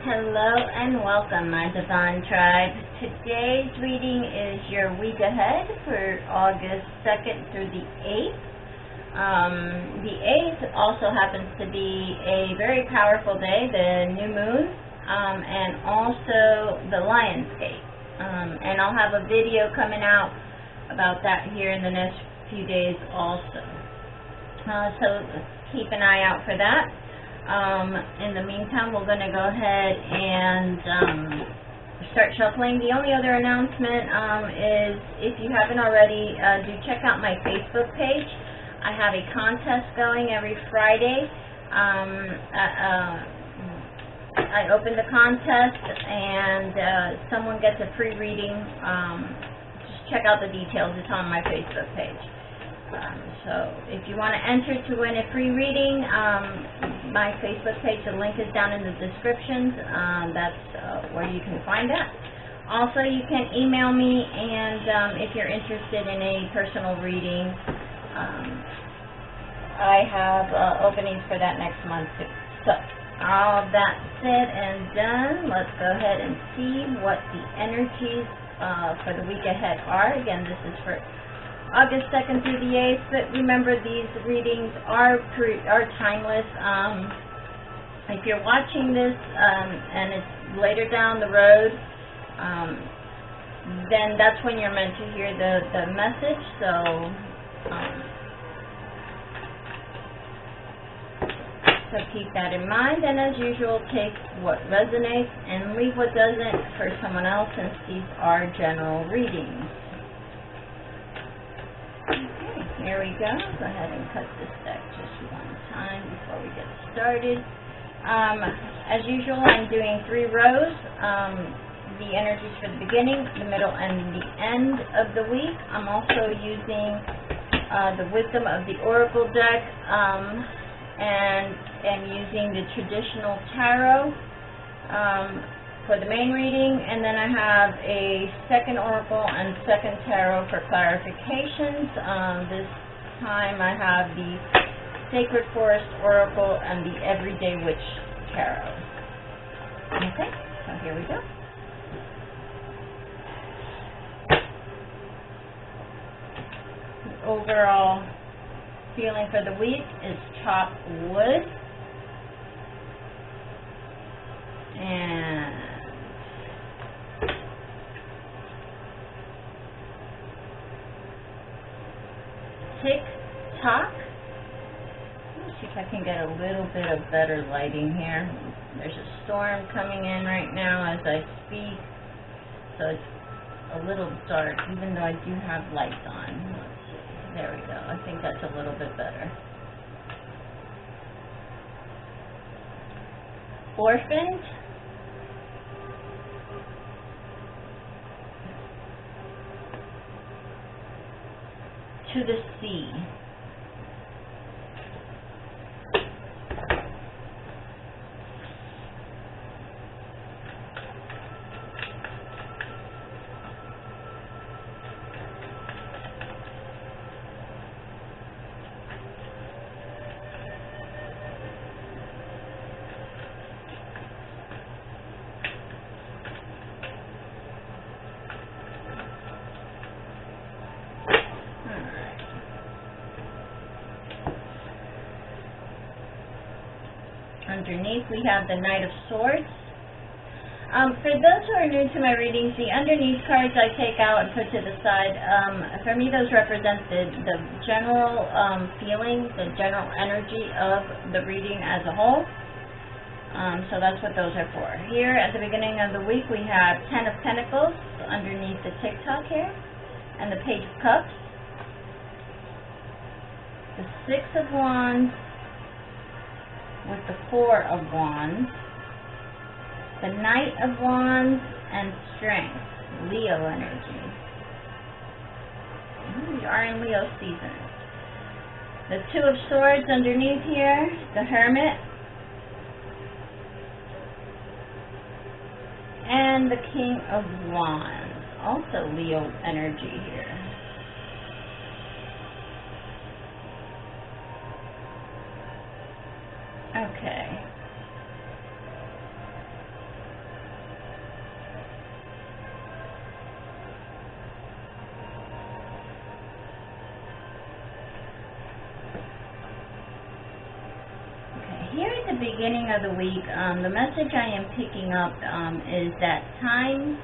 Hello and welcome, my Divine Tribe. Today's reading is your week ahead for August 2nd through the 8th. The 8th also happens to be a very powerful day, the new moon, and also the Lion's Gate. And I'll have a video coming out about that here in the next few days also. So keep an eye out for that. In the meantime, we're going to go ahead and start shuffling. The only other announcement is, if you haven't already, do check out my Facebook page. I have a contest going every Friday. I open the contest and someone gets a free reading. Just check out the details. It's on my Facebook page. So if you want to enter to win a free reading, my Facebook page, the link is down in the descriptions. That's where you can find that. Also, you can email me, and if you're interested in a personal reading, I have openings for that next month too. So, all that said and done, let's go ahead and see what the energies for the week ahead are. Again, this is for August 2nd through the 8th, but remember, these readings are timeless. If you're watching this and it's later down the road, then that's when you're meant to hear the message. So keep that in mind, and as usual, take what resonates and leave what doesn't for someone else, since these are general readings. Here we go. Go ahead and cut this deck just one time before we get started. As usual, I'm doing 3 rows. The energies for the beginning, the middle, and the end of the week. I'm also using the Wisdom of the Oracle deck, and using the traditional tarot for the main reading, and then I have a second oracle and second tarot for clarifications. This time I have the Sacred Forest Oracle and the Everyday Witch Tarot. Okay, so here we go. The overall feeling for the week is chop wood. And tick-tock. Let me see if I can get a little bit of better lighting here. There's a storm coming in right now as I speak, so it's a little dark, even though I do have lights on. Let's see. There we go. I think that's a little bit better. Orphaned. To the sea. Underneath, we have the Knight of Swords. For those who are new to my readings, the underneath cards I take out and put to the side. For me, those represent the general feeling, the general energy of the reading as a whole. So that's what those are for. Here, at the beginning of the week, we have 10 of Pentacles underneath the tick-tock here, and the Page of Cups, the 6 of Wands, with the 4 of Wands, the Knight of Wands, and Strength, Leo energy. We are in Leo season. The 2 of Swords underneath here, the Hermit, and the King of Wands, also Leo energy here. Okay. here at the beginning of the week, the message I am picking up is that time,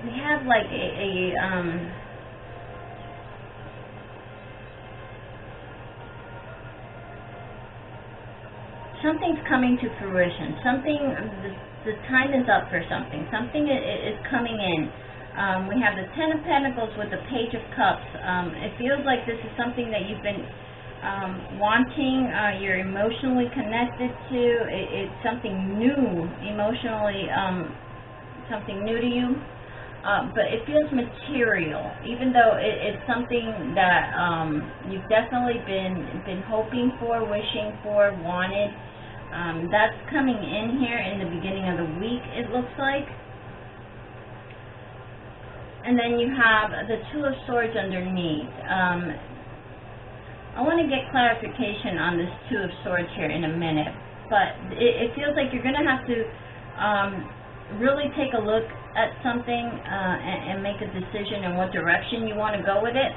we have like something's coming to fruition. The time is up for something. Something is coming in. We have the Ten of Pentacles with the Page of Cups. It feels like this is something that you've been wanting, you're emotionally connected to. It's something new, emotionally, something new to you. But it feels material, even though it's something that you've definitely been hoping for, wishing for, wanted. That's coming in here in the beginning of the week, it looks like. And then you have the Two of Swords underneath. I want to get clarification on this Two of Swords here in a minute, but it feels like you're going to have to really take a look at something and make a decision in what direction you want to go with it.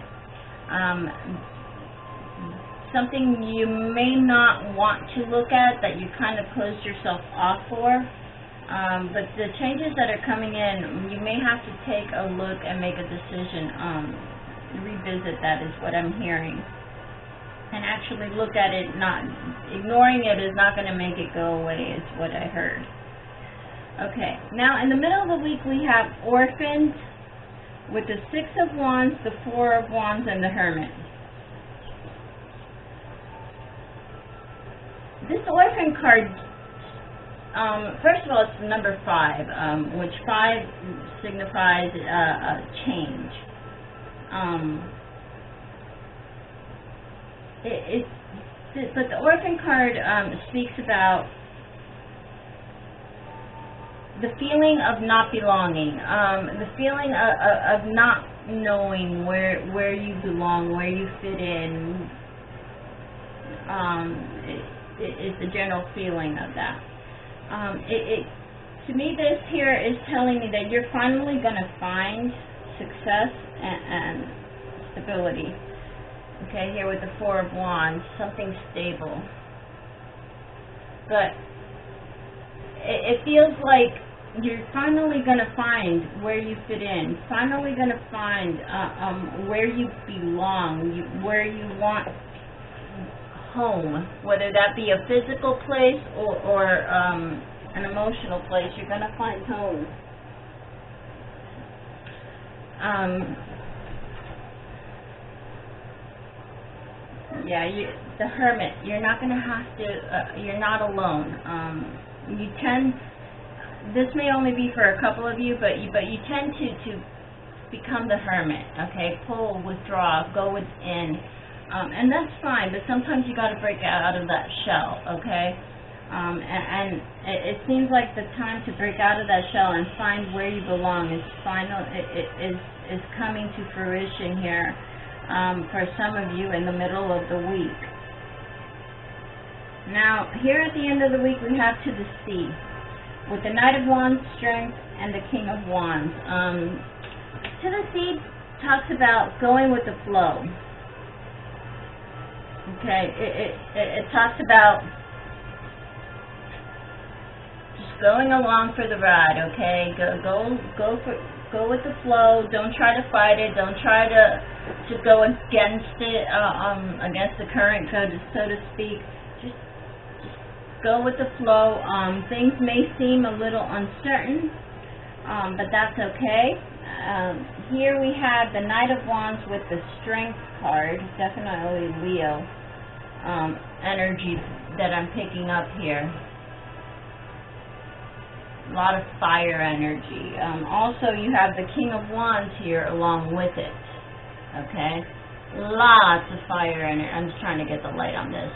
Something you may not want to look at, that you kind of closed yourself off for. But the changes that are coming in, you may have to take a look and make a decision, revisit that is what I'm hearing. And actually look at it, not ignoring it is not going to make it go away, is what I heard. Okay, now in the middle of the week we have Orphaned with the Six of Wands, the Four of Wands, and the Hermit. This Orphan card, first of all, it's the number 5, which 5 signifies change. But the Orphan card speaks about the feeling of not belonging, the feeling of not knowing where you belong, where you fit in. It's the general feeling of that. To me, this here is telling me that you're finally going to find success and stability. Okay, here with the Four of Wands, something stable. But it feels like you're finally going to find where you fit in, finally going to find where you belong, where you want home, whether that be a physical place or an emotional place. You're going to find home. Yeah, the Hermit, you're not going to have to, you're not alone. You tend, this may only be for a couple of you, but you tend to become the Hermit, okay? Pull, withdraw, go within. And that's fine, but sometimes you got to break out of that shell, okay? And it seems like the time to break out of that shell and find where you belong is coming to fruition here for some of you in the middle of the week. Now, here at the end of the week, we have To the Sea, with the Knight of Wands, Strength, and the King of Wands. To the Sea talks about going with the flow. Okay, it talks about just going along for the ride. Okay, go with the flow. Don't try to fight it. Don't try to go against it, against the current, so to speak. Just go with the flow. Things may seem a little uncertain, but that's okay. Here we have the Knight of Wands with the Strength card, definitely Leo energy that I'm picking up here. A lot of fire energy. Also, you have the King of Wands here along with it. Okay? Lots of fire energy. I'm just trying to get the light on this.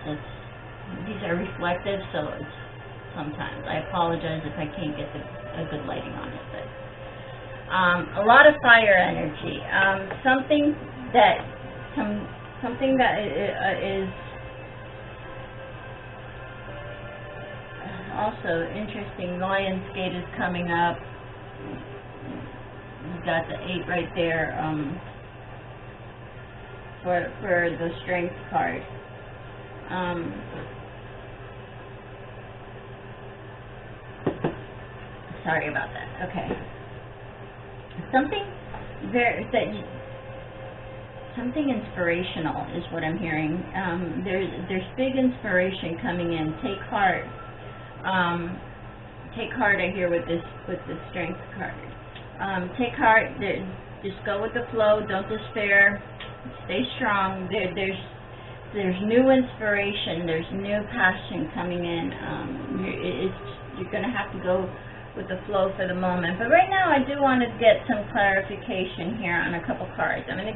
These are reflective, so it's sometimes. I apologize if I can't get a good lighting on it. But a lot of fire energy. Something that is also interesting. Lionsgate is coming up. You've got the 8 right there. for the Strength card. Sorry about that. Okay. Something something inspirational is what I'm hearing. There's big inspiration coming in. Take heart. Take heart, I hear, with this Strength card. Take heart. Just go with the flow. Don't despair. Stay strong. There's new inspiration. There's new passion coming in. You're going to have to go with the flow for the moment. But right now, I do want to get some clarification here on a couple cards. I'm going to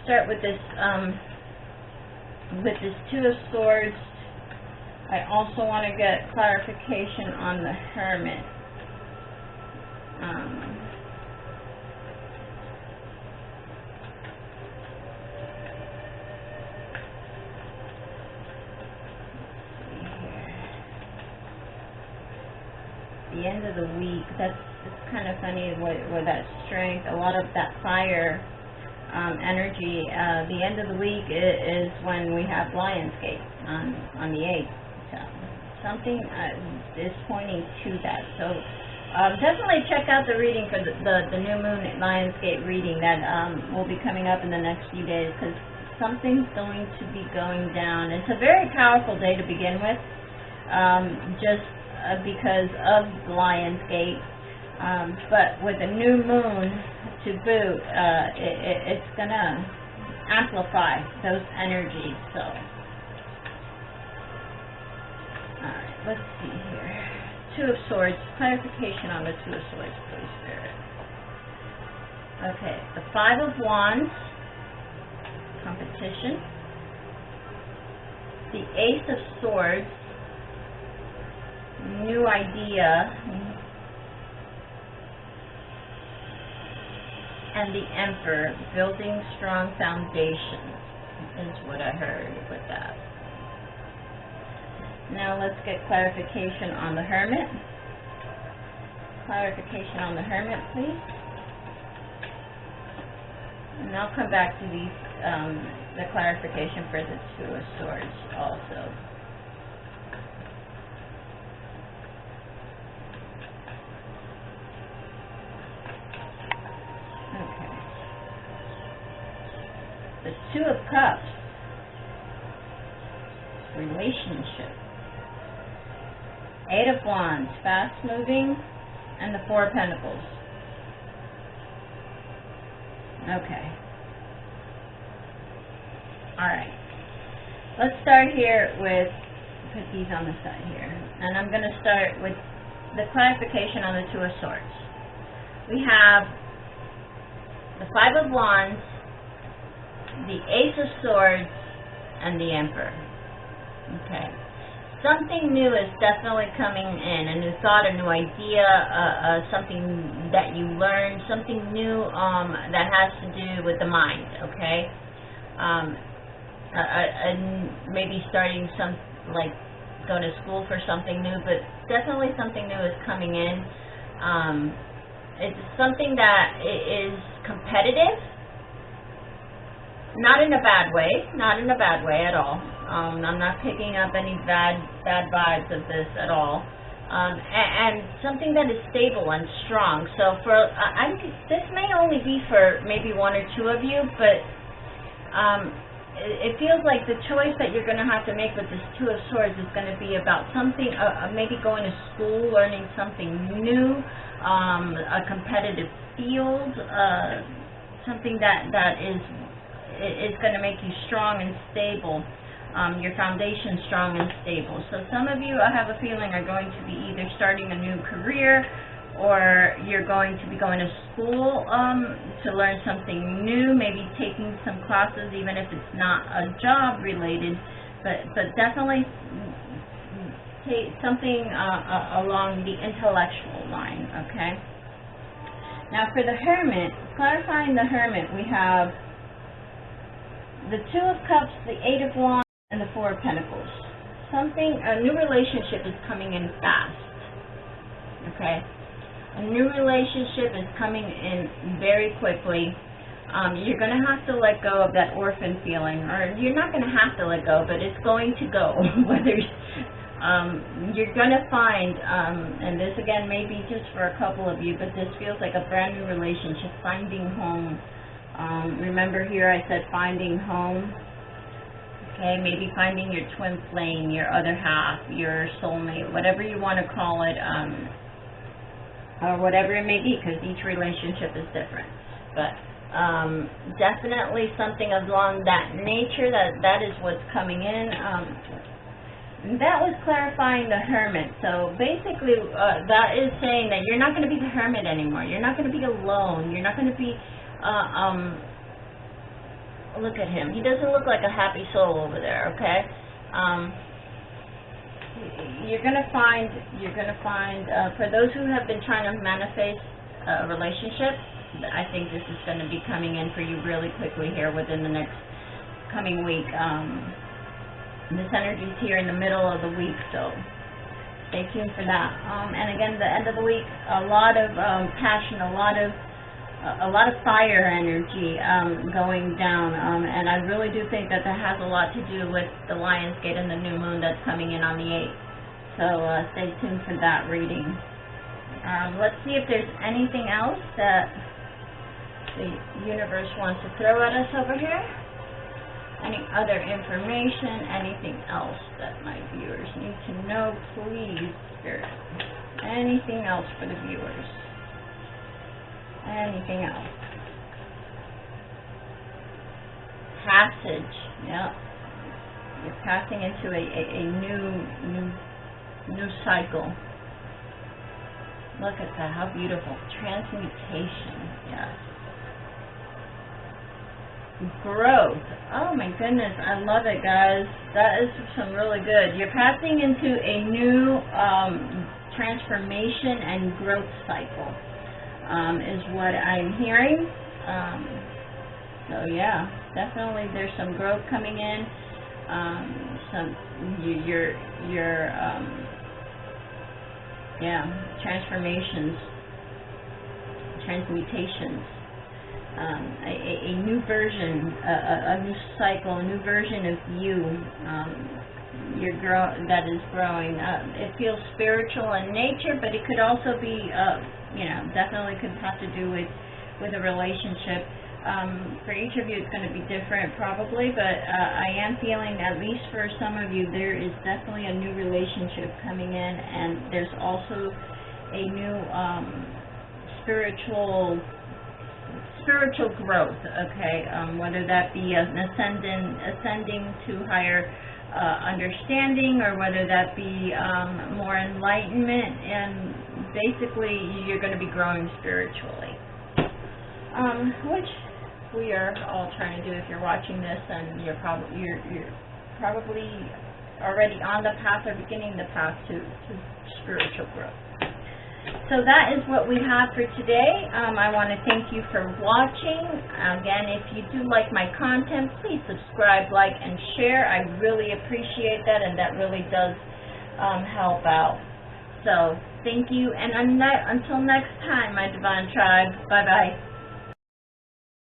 start with this Two of Swords. I also want to get clarification on the Hermit. The end of the week, it's kind of funny where that Strength, a lot of that fire energy. The end of the week is when we have Lionsgate on the 8th. So something is pointing to that. So definitely check out the reading for the new moon at Lionsgate reading that will be coming up in the next few days, because something's going to be going down. It's a very powerful day to begin with, just because of Lionsgate, but with a new moon to boot, it's going to amplify those energies. So, alright, let's see here. Two of Swords, clarification on the Two of Swords, please, Spirit. Okay, the Five of Wands, competition. The Ace of Swords, new idea, and the Emperor, building strong foundations, is what I heard with that. Now let's get clarification on the Hermit. Clarification on the Hermit, please. And I'll come back to these, the clarification for the Two of Swords also. The Two of Cups, relationship. Eight of Wands, fast moving, and the Four of Pentacles. Okay. Alright. Let's start here with, put these on the side here, and I'm going to start with the clarification on the Two of Swords. We have the Five of Wands, the Ace of Swords, and the Emperor. Okay. Something new is definitely coming in. A new thought, a new idea, something that you learned, something new that has to do with the mind, okay? Maybe starting like going to school for something new, but definitely something new is coming in. It's something that is competitive. Not in a bad way, not in a bad way at all. I'm not picking up any bad vibes of this at all. And something that is stable and strong. So this may only be for maybe one or two of you, but it feels like the choice that you're going to have to make with this Two of Swords is going to be about something, maybe going to school, learning something new, a competitive field, something that is going to make you strong and stable, your foundation strong and stable. So some of you, I have a feeling, are going to be either starting a new career, or you're going to be going to school to learn something new, maybe taking some classes, even if it's not a job related, but definitely take something along the intellectual line, okay? Now for the Hermit, clarifying the Hermit, we have the Two of Cups, the Eight of Wands, and the Four of Pentacles. A new relationship is coming in fast. Okay? A new relationship is coming in very quickly. You're going to have to let go of that orphan feeling, or you're not going to have to let go, but it's going to go. Whether you're going to find, and this again may be just for a couple of you, but this feels like a brand new relationship, finding home. Remember here I said finding home. Okay, maybe finding your twin flame, your other half, your soulmate, whatever you want to call it, or whatever it may be, because each relationship is different. But definitely something along that nature, that is what's coming in. That was clarifying the hermit. So basically that is saying that you're not going to be the hermit anymore. You're not going to be alone. You're not going to be look at him. He doesn't look like a happy soul over there, okay? You're going to find for those who have been trying to manifest a relationship, I think this is going to be coming in for you really quickly here within the next coming week. This energy is here in the middle of the week, so stay tuned for that. And again, the end of the week, a lot of passion, a lot of fire energy going down, and I really do think that has a lot to do with the Lion's Gate and the new moon that's coming in on the 8th. So stay tuned for that reading. Let's see if there's anything else that the universe wants to throw at us over here. Any other information, anything else that my viewers need to know, please, Spirit. Anything else for the viewers? Anything else? Passage. Yeah. You're passing into a new cycle. Look at that. How beautiful. Transmutation. Yes. Growth. Oh my goodness. I love it, guys. That is some really good. You're passing into a new transformation and growth cycle. Is what I'm hearing. So yeah, definitely there's some growth coming in. Transformations, transmutations, a new version, a new cycle, a new version of you. That is growing. It feels spiritual in nature, but it could also be, definitely could have to do with a relationship. For each of you, it's going to be different, probably, but I am feeling, at least for some of you, there is definitely a new relationship coming in, and there's also a new spiritual growth. Okay, whether that be an ascending to higher understanding, or whether that be more enlightenment, and basically you're going to be growing spiritually, which we are all trying to do. If you're watching this, and you're probably already on the path or beginning the path to spiritual growth. So that is what we have for today. I want to thank you for watching. Again, if you do like my content, please subscribe, like, and share. I really appreciate that, and that really does help out. So thank you, and until next time, my Divine Tribe. Bye-bye.